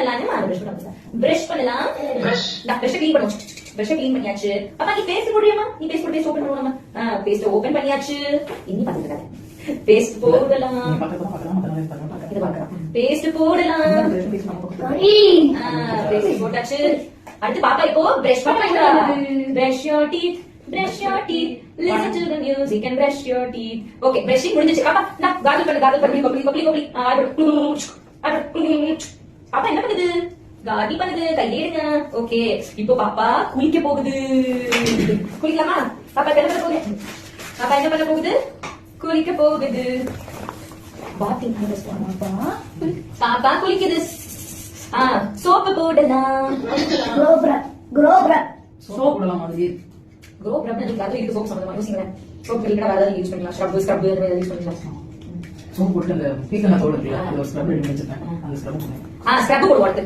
பண்ணலாம்னு பிரஷ் பண்ணலாம். Brush clean பண்ணுவோம். பிரஷ் க்ளீன் பண்ணியாச்சு. அப்பா நீ பேஸ்ட் போடுறியாமா? நீ பேஸ்ட் போட்டு ஓபன் பண்ணுவோமா? பேஸ்ட் ஓபன் பண்ணியாச்சு. இன்னி பாத்துக்கடா. பேஸ்ட் போடலாம். இது பார்க்கலாம். பேஸ்ட் போடலாம். பேஸ்ட் போட்டாச்சு. அடுத்து பாப்பா இப்போ பிரஷ் பண்ணுறா. Brush your teeth. Brush your teeth, listen to the music and brush your teeth. Okay, brushing முடிஞ்சிச்சு. பாப்பா நான் gargle பண்ணு கொப்பளி. பாப்பா என்ன பண்ணுது? gargle பண்ணுது. கையில எடுங்க. ஓகே, இப்போ பாப்பா குளிக்க போகுது. குளிக்கலாமா? பாப்பா என்ன பண்ண போகுது? பாப்பா என்ன பண்ண போகுது? குளிக்க போகுது. பாத்திங் பாப்பா. பாப்பா குளிக்குது. சோப்பு போடலாம். குரோப்ரா சோப் போடலாம் மாதிரி. குரோப் ரப் நீங்க அது இது சோப் சம்பந்தமா யோசிங்க. சோப் கிளிக்கற வேற ஏதாவது யூஸ் பண்ணலாம். ஸ்க்ரப் அந்த மாதிரி யூஸ் பண்ணலாம். சோப் போட்டு அந்த பீக்கன தோல் இருக்குல, அது ஸ்க்ரப் பண்ணி வச்சிருக்கேன். அந்த ஸ்க்ரப் ஸ்க்ரப் போடுவோம் அடுத்து.